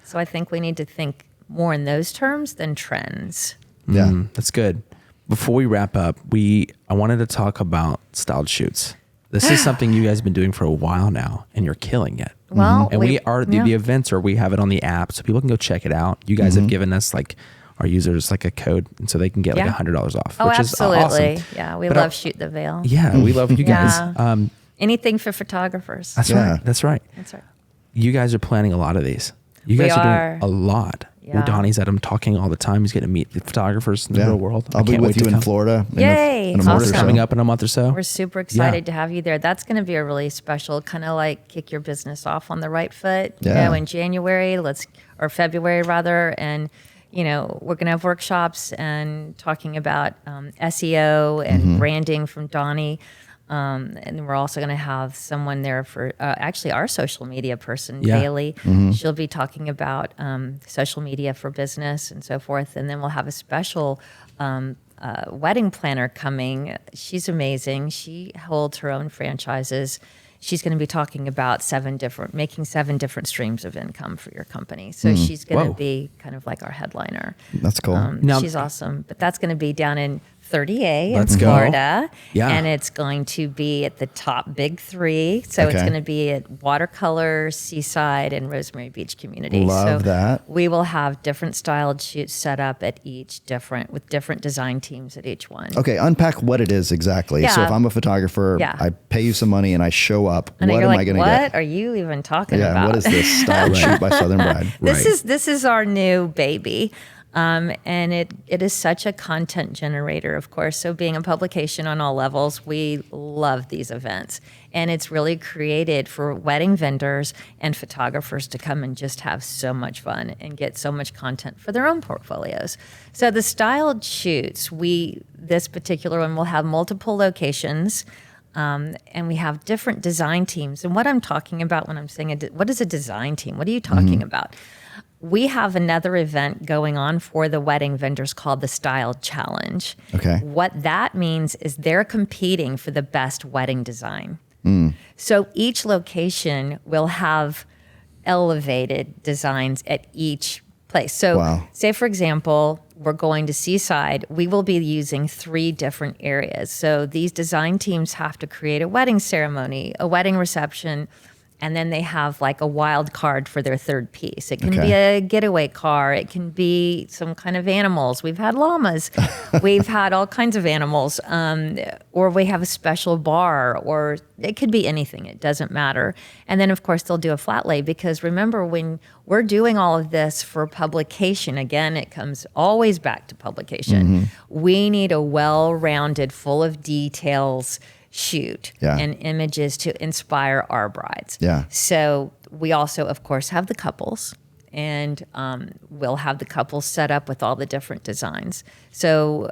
So I think we need to think more in those terms than trends. Yeah. That's good. Before we wrap up, I wanted to talk about styled shoots. This is something you guys have been doing for a while now, and you're killing it. Well, And the events, or we have it on the app, so people can go check it out. You guys have given us our users a code, and so they can get Yeah. $100 off, Oh, which absolutely. is awesome. Yeah, we But love Shoot the Veil. Yeah, we love you guys. Yeah. Anything for photographers. That's Yeah. right. That's right. That's right. You guys are planning a lot of these. You We guys are are. doing a lot. Yeah. Donnie's at them talking all the time. He's getting to meet the photographers in the real world. I'll be with you in Florida. Yay. In a month or so. Coming up in a month or so. We're super excited to have you there. That's going to be a really special, kind of like kick your business off on the right foot. Yeah. In January, or February rather, and we're going to have workshops and talking about SEO and branding from Donnie. And we're also going to have someone there for actually our social media person, Bailey. She'll be talking about social media for business and so forth. And then we'll have a special wedding planner coming. She's amazing. She holds her own franchises. She's going to be talking about making 7 different streams of income for your company. So she's going to be kind of like our headliner. That's cool. Now, She's awesome. But that's going to be down in 30A Let's in go. Florida. Yeah. And it's going to be at the top big 3. So it's Okay. going to be at Watercolor, Seaside, and Rosemary Beach Community. Love so that. We will have different styled shoots set up at each with different design teams at each one. Okay, unpack what it is exactly. So Yeah. if I'm a photographer, Yeah. I pay you some money and I show up, And what you're am like, I going to what get? are you even talking Yeah, about? what is this styled shoot by Southern Bride? This is our new baby. And it is such a content generator, of course. So being a publication on all levels, we love these events. And it's really created for wedding vendors and photographers to come and just have so much fun and get so much content for their own portfolios. So the styled shoots, this particular one will have multiple locations. And we have different design teams. And what I'm talking about when I'm saying, what is a design team? What are you talking about? We have another event going on for the wedding vendors called the Style Challenge. Okay. What that means is they're competing for the best wedding design. So each location will have elevated designs at each place. So Wow. say, for example, we're going to Seaside, we will be using 3 different areas. So these design teams have to create a wedding ceremony, a wedding reception, and then they have like a wild card for their third piece. It can be a getaway car. It can be some kind of animals. We've had llamas. We've had all kinds of animals. Or we have a special bar, or it could be anything. It doesn't matter. And then, of course, they'll do a flat lay, because remember, when we're doing all of this for publication, again, it comes always back to publication. We need a well-rounded, full of details shoot and images to inspire our brides. Yeah. So we also, of course, have the couples, and we'll have the couples set up with all the different designs. So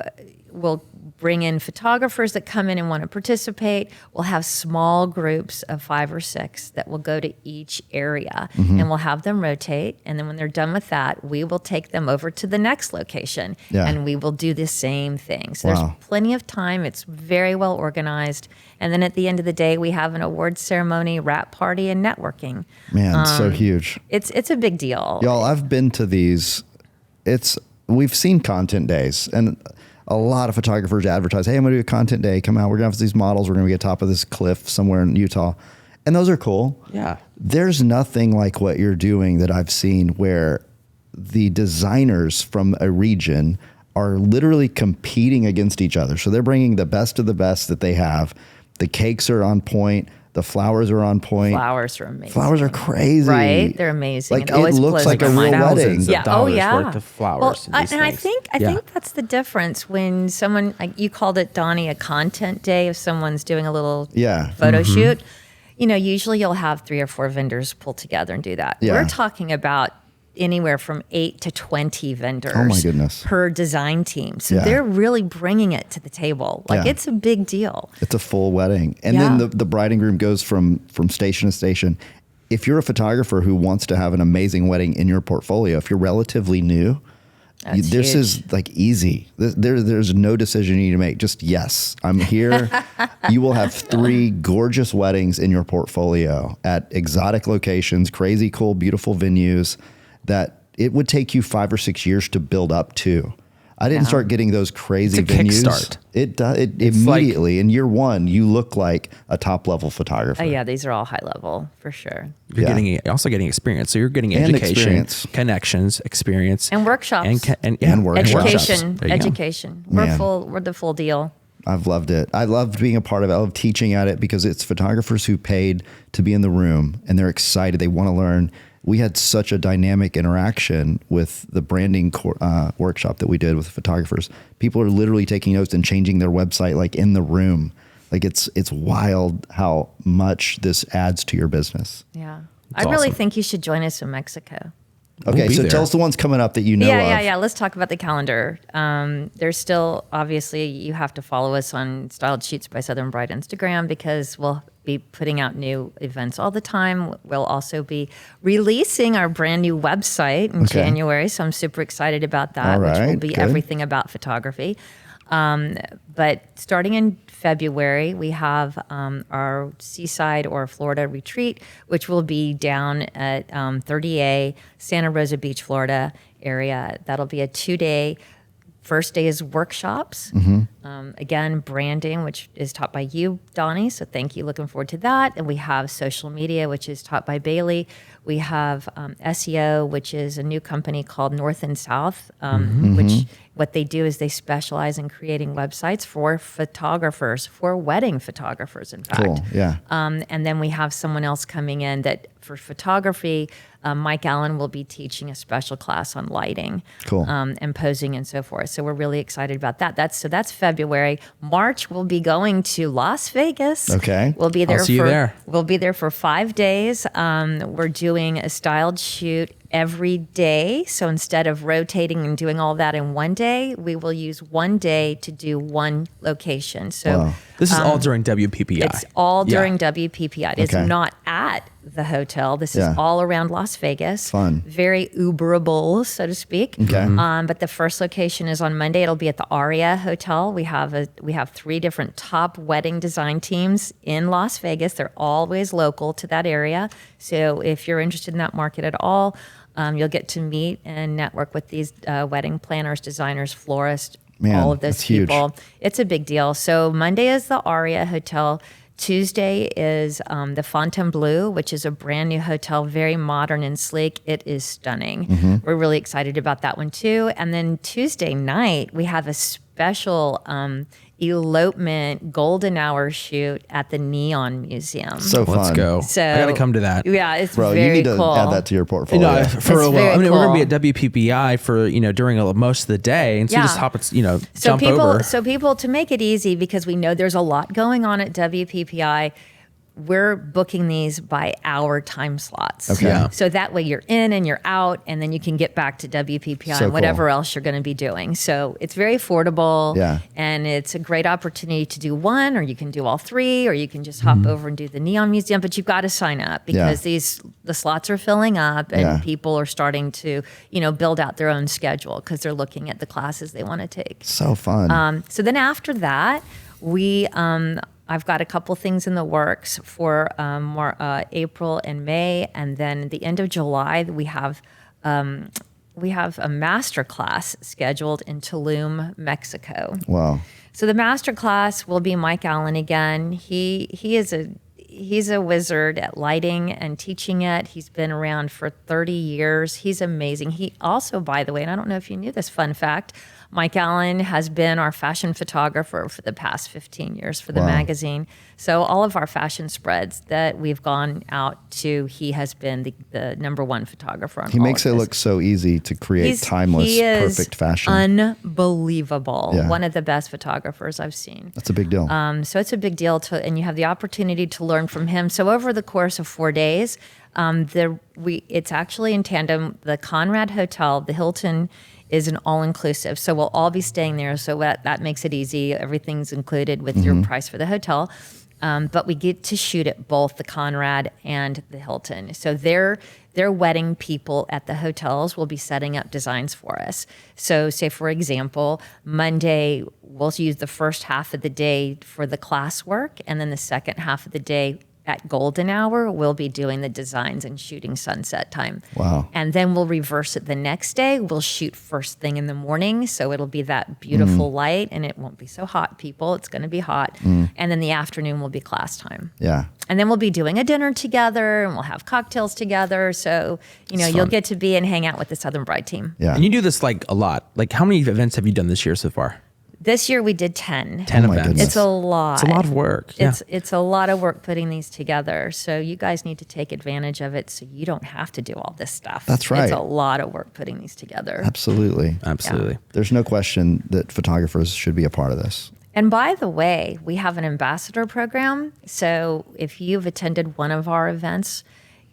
we'll bring in photographers that come in and want to participate. We'll have small groups of 5 or 6 that will go to each area, and we'll have them rotate. And then when they're done with that, we will take them over to the next location, and we will do the same thing. So there's plenty of time. It's very well organized. And then at the end of the day, we have an awards ceremony, wrap party, and networking. Man, so huge. It's a big deal. Y'all, I've been to these. We've seen content days, and a lot of photographers advertise, hey, I'm going to do a content day. Come out. We're going to have these models. We're going to be at the top of this cliff somewhere in Utah. And those are cool. Yeah. There's nothing like what you're doing that I've seen, where the designers from a region are literally competing against each other. So they're bringing the best of the best that they have. The cakes are on point. The flowers are on point. Flowers are amazing. Flowers are crazy. Right? They're amazing. Like, always it looks blows like my a real mind. wedding. Thousands of dollars worth of flowers. Well, and these I things. think that's the difference when someone, like you called it, Donnie, a content day. If someone's doing a little photo shoot, usually you'll have 3 or 4 vendors pull together and do that. Yeah. We're talking about anywhere from 8 to 20 vendors Oh my goodness. per design team. So they're really bringing it to the table. Like, it's a big deal. It's a full wedding. And then the bride and groom goes from station to station. If you're a photographer who wants to have an amazing wedding in your portfolio, if you're relatively new, this huge. is like easy. There's no decision you need to make. Just, yes, I'm here. You will have 3 gorgeous weddings in your portfolio at exotic locations, crazy, cool, beautiful venues that it would take you 5 or 6 years to build up to. I didn't start getting those crazy It's a venues. kickstart. It does. It immediately, in year 1, you look like a top level photographer. Oh, yeah, these are all high level for sure. You're also getting experience. So you're getting And education, experience. connections, experience, And workshops. And workshops. Education. There you go. Education. Man. We're the full deal. I've loved it. I loved being a part of it. I love teaching at it because it's photographers who paid to be in the room and they're excited. They want to learn. we had such a dynamic interaction with the branding workshop that we did with photographers. People are literally taking notes and changing their website like in the room. Like it's wild how much this adds to your business. Yeah. It's I really awesome. think you should join us in Mexico. Okay, We'll be so there. tell us the ones coming up that you know of. Yeah. Let's talk about the calendar. There's still, obviously, you have to follow us on Styled Shoots by Southern Bride Instagram because we'll be putting out new events all the time. We'll also be releasing our brand new website in January, so I'm super excited about that, All which will right, be good. everything about photography. But starting in February, we have our Seaside or Florida retreat, which will be down at 30A, Santa Rosa Beach, Florida area. That'll be a 2-day. First day is workshops. Again, branding, which is taught by you, Donnie. So thank you. Looking forward to that. And we have social media, which is taught by Bailey. We have SEO, which is a new company called North and South, which what they do is they specialize in creating websites for photographers, for wedding photographers, in fact. Cool, yeah. And then we have someone else coming in that for photography, Mike Allen will be teaching a special class on lighting, Cool. and posing and so forth. So we're really excited about that. That's February. March, we'll be going to Las Vegas. Okay. We'll be there see you there. We'll be there for 5 days. We're doing a styled shoot every day. So instead of rotating and doing all that in one day, we will use one day to do one location. So Wow. This is all during WPPI. it's all Yeah. during WPPI. It's Okay. not at the hotel. This Yeah. is all around Las Vegas. Fun. Very Uberable, so to speak. Okay. But the first location is on Monday. It'll be at the Aria Hotel. We have 3 different top wedding design teams in Las Vegas. They're always local to that area. So if you're interested in that market at all, you'll get to meet and network with these wedding planners, designers, florists, Man, all of those that's huge. people. It's a big deal. So Monday is the Aria Hotel. Tuesday is the Fontainebleau, which is a brand new hotel, very modern and sleek. It is stunning. We're really excited about that one too. And then Tuesday night, we have a special elopement golden hour shoot at the Neon Museum. So fun. Let's go. So I got to come to that. Yeah, it's Bro, very you need to cool. add that to your portfolio. No, for It's a while. very I mean, we're going cool. to be at WPPI for, during most of the day. And so you just Yeah. hop, So jump over. people, to make it easy, because we know there's a lot going on at WPPI, we're booking these by hour time slots. Okay. Yeah. So that way you're in and you're out, and then you can get back to WPPI So and whatever cool. else you're going to be doing. So it's very affordable. Yeah. And it's a great opportunity to do one, or you can do all 3, or you can just hop over and do the Neon Museum. But you've got to sign up because the slots are filling up, and Yeah. people are starting to, build out their own schedule because they're looking at the classes they want to take. So fun. So then after that, I've got a couple things in the works for more April and May, and then the end of July we have a master class scheduled in Tulum, Mexico. Wow. So the master class will be Mike Allen again. He's a wizard at lighting and teaching it. He's been around for 30 years. He's amazing. He also, by the way, and I don't know if you knew this fun fact, Mike Allen has been our fashion photographer for the past 15 years for the Wow. magazine. So all of our fashion spreads that we've gone out to, he has been the number one photographer on He all makes of it this. look so easy to create timeless, He is perfect fashion. unbelievable. Yeah. One of the best photographers I've seen. That's a big deal. So it's a big deal and you have the opportunity to learn from him. So over the course of 4 days, it's actually in tandem. The Conrad Hotel, the Hilton, is an all-inclusive. So we'll all be staying there. So that makes it easy. Everything's included with your price for the hotel. But we get to shoot at both the Conrad and the Hilton. So their wedding people at the hotels will be setting up designs for us. So say, for example, Monday, we'll use the first half of the day for the class work, and then the second half of the day at golden hour, we'll be doing the designs and shooting sunset time. Wow. And then we'll reverse it the next day. We'll shoot first thing in the morning. So it'll be that beautiful light, and it won't be so hot, people. It's going to be hot. And then the afternoon will be class time. Yeah. And then we'll be doing a dinner together, and we'll have cocktails together. So, you'll fun. get to be and hang out with the Southern Bride team. Yeah. And you do this a lot. How many events have you done this year so far? This year we did 10. 10 Oh my events. goodness. It's a lot. It's a lot of work. Yeah. It's a lot of work putting these together. So you guys need to take advantage of it so you don't have to do all this stuff. That's right. It's a lot of work putting these together. Absolutely. Absolutely. There's no question that photographers should be a part of this. And by the way, we have an ambassador program. So if you've attended one of our events,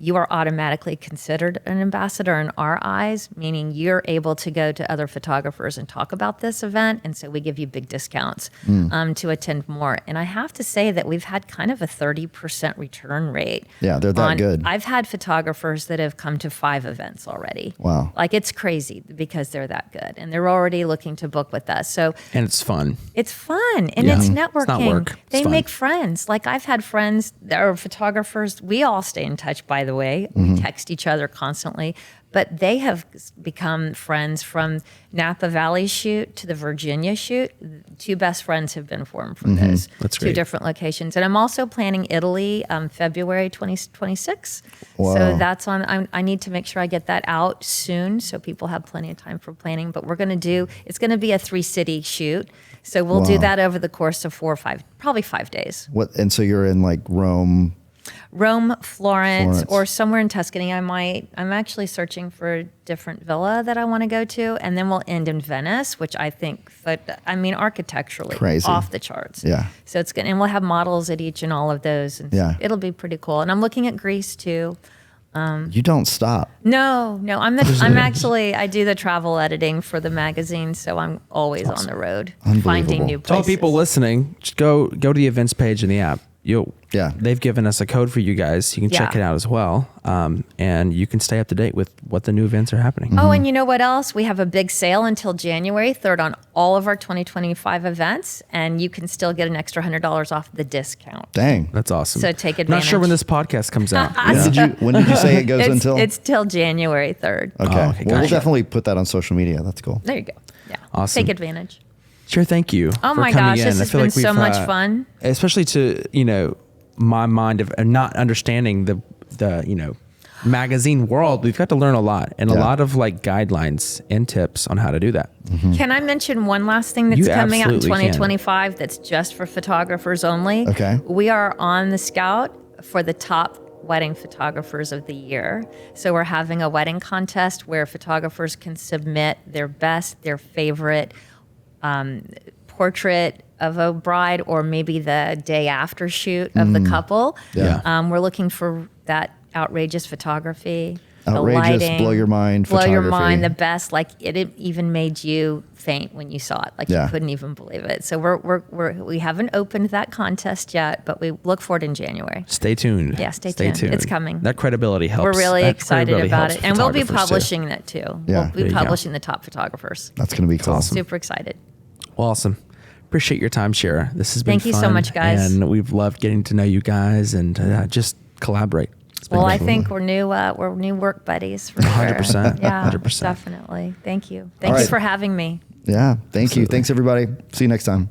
you are automatically considered an ambassador in our eyes, meaning you're able to go to other photographers and talk about this event. And so we give you big discounts to attend more. And I have to say that we've had kind of a 30% return rate. Yeah, they're that good. I've had photographers that have come to 5 events already. Wow. Like it's crazy because they're that good. And they're already looking to book with us. So And it's fun. it's fun and Yeah. it's It's networking. not work. It's They fun. make friends. Like I've had friends that are photographers. We all stay in touch, by the way. Mm-hmm. We text each other constantly, but they have become friends from Napa Valley shoot to the Virginia shoot. 2 best friends have been formed from those Mm-hmm. That's 2 great. different locations. And I'm also planning Italy, February 2026. Wow. So that's on, I need to make sure I get that out soon so people have plenty of time for planning. But we're going to do, it's going to be a 3-city shoot. So we'll do Wow. that over the course of 4 or 5, probably 5 days. What? And so you're in like Rome. Rome, Florence, Florence. or somewhere in Tuscany. I'm actually searching for a different villa that I want to go to. And then we'll end in Venice, which I think, architecturally, Crazy. off the charts. Yeah. So it's good. And we'll have models at each and all of those. And Yeah. it'll be pretty cool. And I'm looking at Greece too. You don't stop. No, I'm actually, I do the travel editing for the magazine. So I'm always on the road finding Unbelievable. new To all places. people listening, just go to the events page in the app. Yeah. They've given us a code for you guys. You can check Yeah. it out as well. And you can stay up to date with what the new events are happening. Oh, and you know what else? We have a big sale until January 3rd on all of our 2025 events, and you can still get an extra $100 off the discount. Dang. That's awesome. So take Not sure advantage. when this podcast comes out. When did you say it goes until? It's till January 3rd. Okay. Oh, okay, Well, we'll gotcha. definitely put that on social media. That's cool. There you go. Yeah. Awesome. Take advantage. Sure, thank you. Oh for my coming gosh, in. this I has feel been like we've, so much fun. Especially to my mind of not understanding the magazine world. We've got to learn a lot and a Yeah. lot of like guidelines and tips on how to do that. Can I mention one last thing that's You coming out in absolutely can. 2025 that's just for photographers only? Okay. We are on the scout for the top wedding photographers of the year. So we're having a wedding contest where photographers can submit their best, their favorite portrait of a bride or maybe the day after shoot of the couple. Yeah. We're looking for that outrageous photography. Outrageous, the lighting, blow your mind blow your photography. mind, the best. Like it even made you faint when you saw it. Like Yeah. you couldn't even believe it. So we haven't opened that contest yet, but we look for it in January. Stay tuned. Yeah, stay tuned. It's coming. That credibility helps. We're really That excited credibility about helps it, and we'll be photographers, too. publishing that too. Yeah. We'll There be you go. publishing the top photographers. That's going to be cool. awesome. Super excited. Well, awesome. Appreciate your time, Sherra. This has been Thank you so fun, much, guys. And we've loved getting to know you guys and just collaborate. It's been Well, I great. think we're new work buddies for sure. 100%. Yeah, 100%. definitely. Thank you. Thank All you right. for having me. Yeah. Thank you. Thanks, everybody. See you next time.